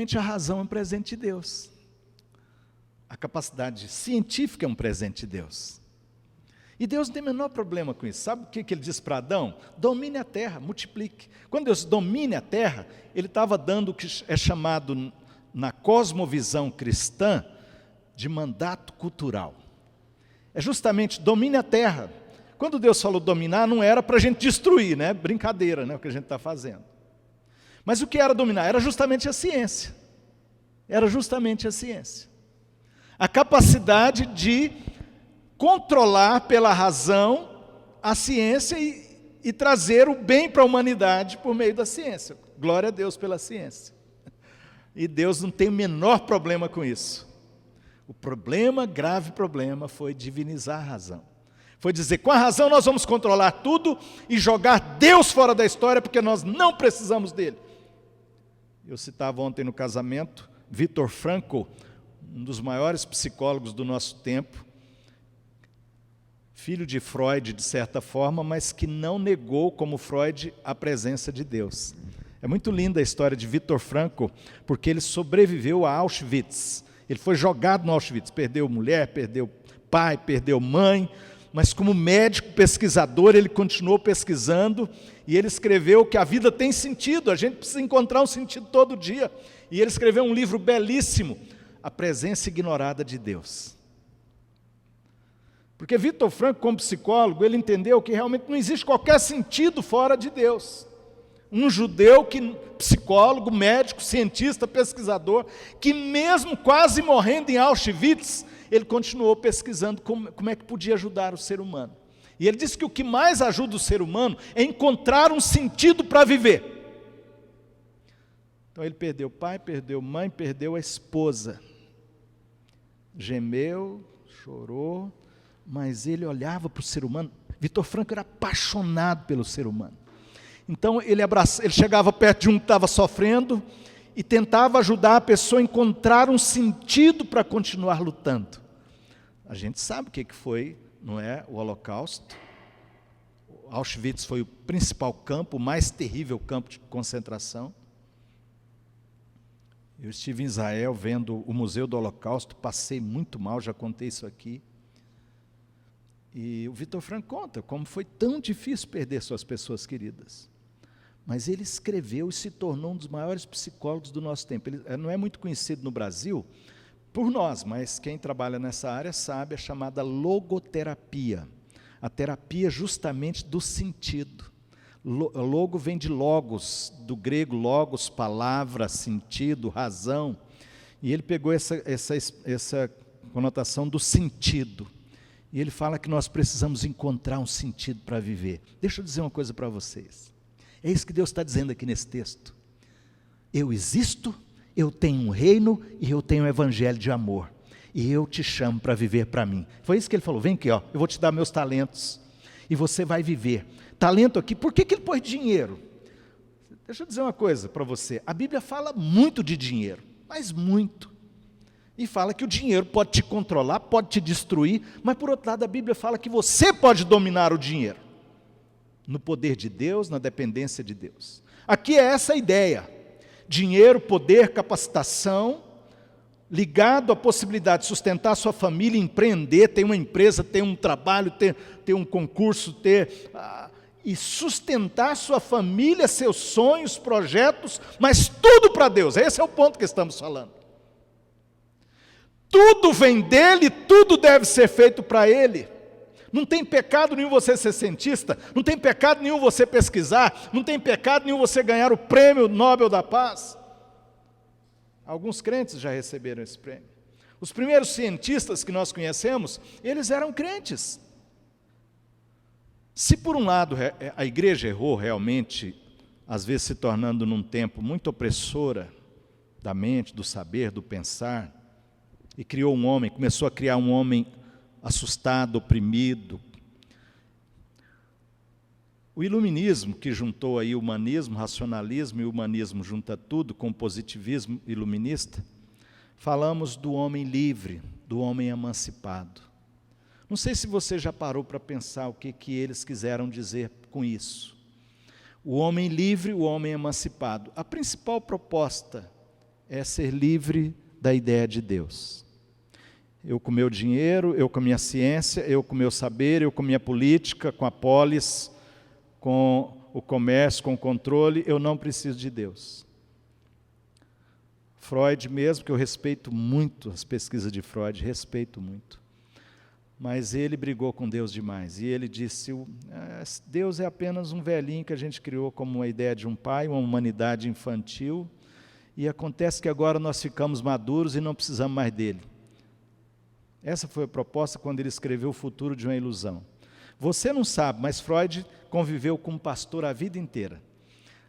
realmente a razão é um presente de Deus. A capacidade científica é um presente de Deus. E Deus não tem o menor problema com isso. Sabe o que ele disse para Adão? Domine a terra, multiplique. Quando Deus domine a terra, Ele estava dando o que é chamado, na cosmovisão cristã, de mandato cultural. É justamente domine a terra. Quando Deus falou dominar, não era para a gente destruir, né? Brincadeira, né? O que a gente está fazendo. Mas o que era dominar? Era justamente a ciência. Era justamente a ciência. A capacidade de controlar pela razão a ciência e trazer o bem para a humanidade por meio da ciência. Glória a Deus pela ciência. E Deus não tem o menor problema com isso. O problema, grave problema, foi divinizar a razão. Foi dizer, com a razão nós vamos controlar tudo e jogar Deus fora da história, porque nós não precisamos dele. Eu citava ontem no casamento, Viktor Frankl, um dos maiores psicólogos do nosso tempo, filho de Freud, de certa forma, mas que não negou, como Freud, a presença de Deus. É muito linda a história de Viktor Frankl, porque ele sobreviveu a Auschwitz. Ele foi jogado no Auschwitz, perdeu mulher, perdeu pai, perdeu mãe, mas como médico, pesquisador, ele continuou pesquisando, e ele escreveu que a vida tem sentido, a gente precisa encontrar um sentido todo dia. E ele escreveu um livro belíssimo, A Presença Ignorada de Deus. Porque Viktor Frankl, como psicólogo, ele entendeu que realmente não existe qualquer sentido fora de Deus. Um judeu, psicólogo, médico, cientista, pesquisador, que mesmo quase morrendo em Auschwitz, ele continuou pesquisando como é que podia ajudar o ser humano. E ele disse que o que mais ajuda o ser humano é encontrar um sentido para viver. Então ele perdeu pai, perdeu mãe, perdeu a esposa. Gemeu, chorou, mas ele olhava para o ser humano. Viktor Frankl era apaixonado pelo ser humano. Então ele chegava perto de um que estava sofrendo e tentava ajudar a pessoa a encontrar um sentido para continuar lutando. A gente sabe o que foi, não é? O Holocausto. Auschwitz foi o principal campo, o mais terrível campo de concentração. Eu estive em Israel vendo o Museu do Holocausto, passei muito mal, já contei isso aqui. E o Viktor Frankl conta como foi tão difícil perder suas pessoas queridas. Mas ele escreveu e se tornou um dos maiores psicólogos do nosso tempo. Ele não é muito conhecido no Brasil por nós, mas quem trabalha nessa área sabe, é chamada logoterapia. A terapia justamente do sentido. Logo vem de logos, do grego logos, palavra, sentido, razão. E ele pegou essa conotação do sentido. E ele fala que nós precisamos encontrar um sentido para viver. Deixa eu dizer uma coisa para vocês. É isso que Deus está dizendo aqui nesse texto. Eu existo, eu tenho um reino e eu tenho um evangelho de amor. E eu te chamo para viver para mim. Foi isso que ele falou, vem aqui, ó, eu vou te dar meus talentos. E você vai viver. Talento aqui, por que ele pôs dinheiro? Deixa eu dizer uma coisa para você. A Bíblia fala muito de dinheiro, mas muito. E fala que o dinheiro pode te controlar, pode te destruir, mas por outro lado a Bíblia fala que você pode dominar o dinheiro. No poder de Deus, na dependência de Deus. Aqui é essa a ideia. Dinheiro, poder, capacitação, ligado à possibilidade de sustentar sua família, empreender, ter uma empresa, ter um trabalho, ter um concurso, e sustentar sua família, seus sonhos, projetos, mas tudo para Deus. Esse é o ponto que estamos falando. Tudo vem dele, tudo deve ser feito para ele. Não tem pecado nenhum você ser cientista, não tem pecado nenhum você pesquisar, não tem pecado nenhum você ganhar o prêmio Nobel da Paz. Alguns crentes já receberam esse prêmio. Os primeiros cientistas que nós conhecemos, eles eram crentes. Se por um lado a igreja errou realmente, às vezes se tornando num tempo muito opressora da mente, do saber, do pensar, e criou um homem, começou a criar um homem assustado, oprimido. O iluminismo, que juntou aí o humanismo, racionalismo e o humanismo, junta tudo com o positivismo iluminista, falamos do homem livre, do homem emancipado. Não sei se você já parou para pensar o que eles quiseram dizer com isso. O homem livre, o homem emancipado. A principal proposta é ser livre da ideia de Deus. Eu com meu dinheiro, eu com minha ciência, eu com meu saber, eu com minha política, com a polis, com o comércio, com o controle, eu não preciso de Deus. Freud mesmo, que eu respeito muito as pesquisas de Freud, respeito muito. Mas ele brigou com Deus demais. E ele disse, Deus é apenas um velhinho que a gente criou como uma ideia de um pai, uma humanidade infantil, e acontece que agora nós ficamos maduros e não precisamos mais dele. Essa foi a proposta quando ele escreveu O Futuro de uma Ilusão. Você não sabe, mas Freud conviveu com um pastor a vida inteira.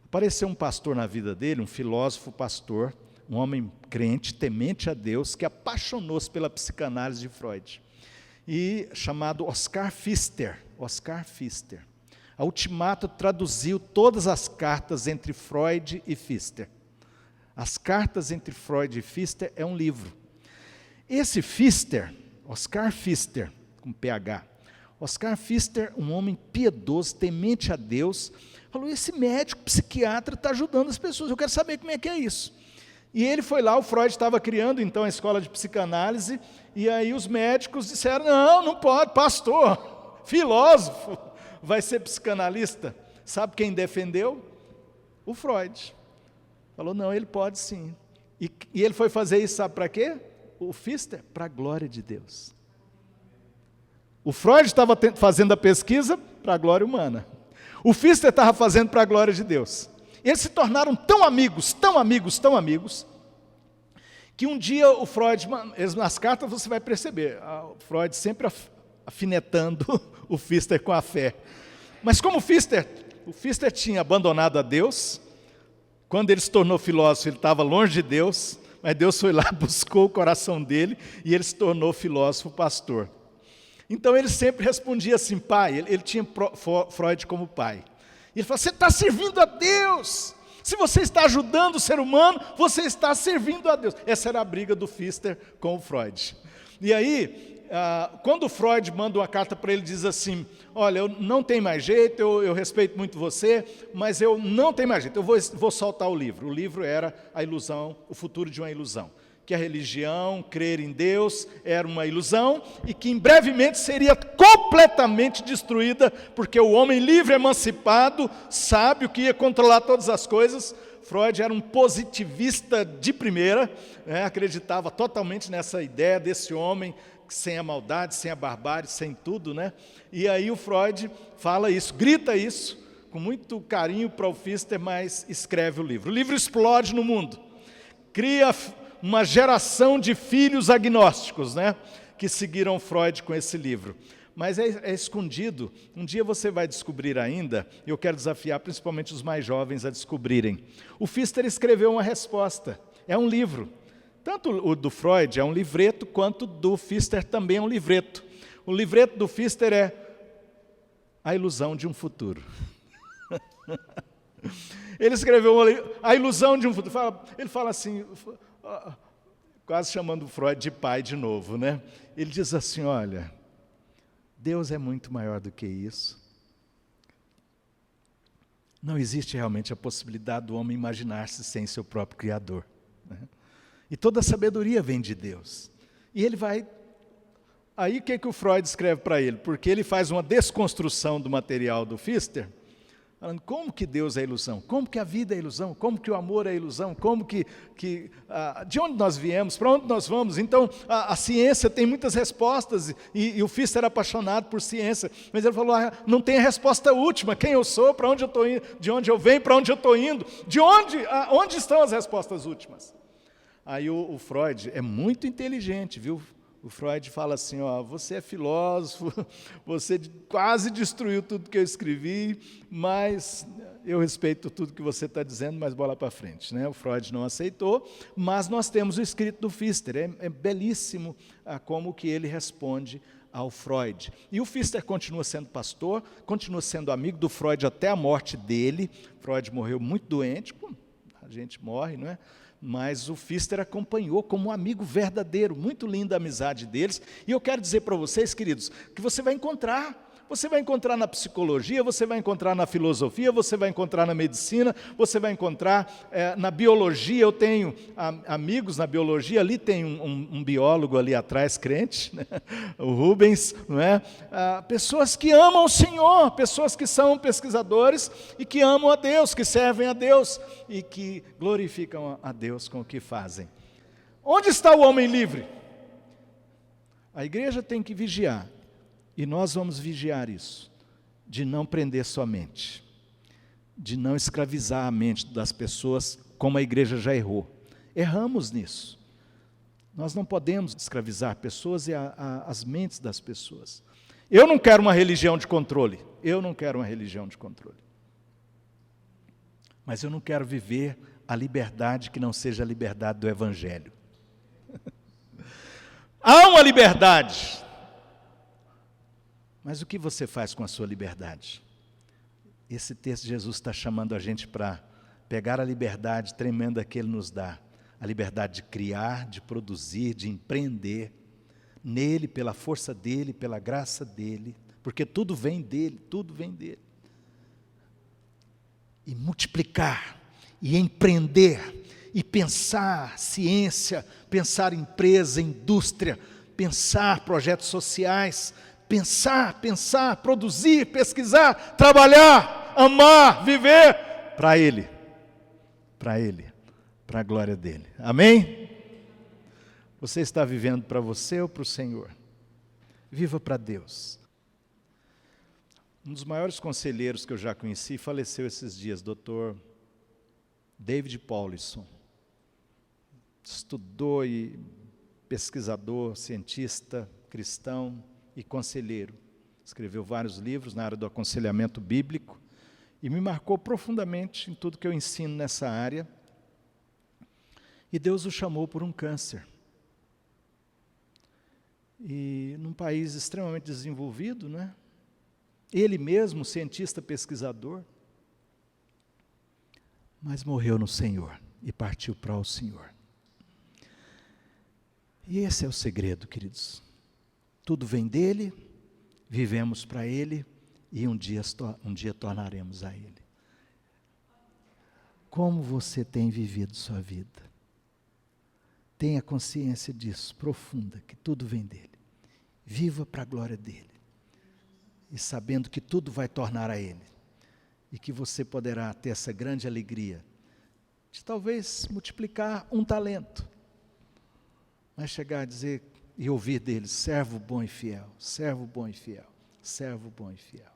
Apareceu um pastor na vida dele, um filósofo pastor, um homem crente, temente a Deus, que apaixonou-se pela psicanálise de Freud. E chamado Oscar Pfister. Oscar Pfister. A Ultimato traduziu todas as cartas entre Freud e Pfister. As cartas entre Freud e Pfister é um livro. Esse Pfister, Oscar Pfister, com PH, Oscar Pfister, um homem piedoso, temente a Deus, falou, esse médico, psiquiatra, está ajudando as pessoas, eu quero saber como é que é isso. E ele foi lá, o Freud estava criando então a escola de psicanálise, e aí os médicos disseram, não pode, pastor, filósofo, vai ser psicanalista. Sabe quem defendeu? O Freud. Falou, não, ele pode sim. E ele foi fazer isso, sabe para quê? O Pfister, para a glória de Deus. O Freud estava fazendo a pesquisa para a glória humana. O Pfister estava fazendo para a glória de Deus. Eles se tornaram tão amigos, que um dia o Freud, nas cartas você vai perceber, o Freud sempre afinetando o Pfister com a fé. Mas como o Pfister tinha abandonado a Deus, quando ele se tornou filósofo, ele estava longe de Deus, mas Deus foi lá, buscou o coração dele, e ele se tornou filósofo pastor. Então ele sempre respondia assim, pai, ele tinha Freud como pai. E ele falou, você está servindo a Deus. Se você está ajudando o ser humano, você está servindo a Deus. Essa era a briga do Pfister com o Freud. E aí, quando o Freud manda uma carta para ele, diz assim, olha, eu não tenho mais jeito, eu respeito muito você, mas eu não tenho mais jeito, eu vou soltar o livro. O livro era A Ilusão, O Futuro de uma Ilusão. Que a religião, crer em Deus, era uma ilusão e que em brevemente seria completamente destruída, porque o homem livre, emancipado, sábio, que ia controlar todas as coisas. Freud era um positivista de primeira, acreditava totalmente nessa ideia desse homem, sem a maldade, sem a barbárie, sem tudo, né? E aí o Freud fala isso, grita isso, com muito carinho para o Pfister, mas escreve o livro. O livro explode no mundo, cria uma geração de filhos agnósticos, né, que seguiram Freud com esse livro. Mas é escondido, um dia você vai descobrir ainda, e eu quero desafiar principalmente os mais jovens a descobrirem. O Pfister escreveu uma resposta, é um livro. Tanto o do Freud é um livreto, quanto do Pfister também é um livreto. O livreto do Pfister é A Ilusão de um Futuro. Ele escreveu A Ilusão de um Futuro. Ele fala assim, quase chamando Freud de pai de novo, né? Ele diz assim, olha, Deus é muito maior do que isso. Não existe realmente a possibilidade do homem imaginar-se sem seu próprio Criador, né? E toda a sabedoria vem de Deus. E ele vai... Aí o que o Freud escreve para ele? Porque ele faz uma desconstrução do material do Pfister, falando como que Deus é ilusão, como que a vida é ilusão, como que o amor é ilusão, como que de onde nós viemos, para onde nós vamos. Então a ciência tem muitas respostas, e o Pfister era apaixonado por ciência, mas ele falou, não tem a resposta última, quem eu sou, para onde eu estou indo, de onde eu venho, para onde eu estou indo, onde estão as respostas últimas? Aí o Freud é muito inteligente, viu? O Freud fala assim, você é filósofo, você quase destruiu tudo que eu escrevi, mas eu respeito tudo que você está dizendo, mas bola para frente, né? O Freud não aceitou, mas nós temos o escrito do Pfister, é belíssimo como que ele responde ao Freud. E o Pfister continua sendo pastor, continua sendo amigo do Freud até a morte dele. Freud morreu muito doente, a gente morre, não é? Mas o Pfister acompanhou como um amigo verdadeiro, muito linda a amizade deles. E eu quero dizer para vocês, queridos, que você vai encontrar Você vai encontrar na psicologia, você vai encontrar na filosofia, você vai encontrar na medicina, você vai encontrar na biologia. Eu tenho amigos na biologia, ali tem um biólogo ali atrás, crente, né? O Rubens, não é? Pessoas que amam o Senhor, pessoas que são pesquisadores e que amam a Deus, que servem a Deus e que glorificam a Deus com o que fazem. Onde está o homem livre? A igreja tem que vigiar, e nós vamos vigiar isso, de não prender sua mente, de não escravizar a mente das pessoas, como a igreja já errou. Erramos nisso. Nós não podemos escravizar pessoas e as mentes das pessoas. Eu não quero uma religião de controle, mas eu não quero viver a liberdade que não seja a liberdade do Evangelho. Há uma liberdade, mas o que você faz com a sua liberdade? Esse texto de Jesus está chamando a gente para pegar a liberdade tremenda que Ele nos dá, a liberdade de criar, de produzir, de empreender, nele, pela força dEle, pela graça dEle, porque tudo vem dEle, e multiplicar, e empreender, e pensar ciência, pensar empresa, indústria, pensar projetos sociais, pensar, produzir, pesquisar, trabalhar, amar, viver para Ele, para a glória dEle. Amém? Você está vivendo para você ou para o Senhor? Viva para Deus. Um dos maiores conselheiros que eu já conheci faleceu esses dias, Dr. David Powlison. Estudou e pesquisador, cientista, cristão e conselheiro. Escreveu vários livros na área do aconselhamento bíblico e me marcou profundamente em tudo que eu ensino nessa área. E Deus o chamou por um câncer. E num país extremamente desenvolvido, né? Ele mesmo, cientista, pesquisador, mas morreu no Senhor e partiu para o Senhor. E esse é o segredo, queridos. Tudo vem dEle, vivemos para Ele e um dia tornaremos a Ele. Como você tem vivido sua vida? Tenha consciência disso, profunda, que tudo vem dEle. Viva para a glória dEle. E sabendo que tudo vai tornar a Ele. E que você poderá ter essa grande alegria de talvez multiplicar um talento. Mas chegar a dizer e ouvir dele, servo bom e fiel, servo bom e fiel, servo bom e fiel.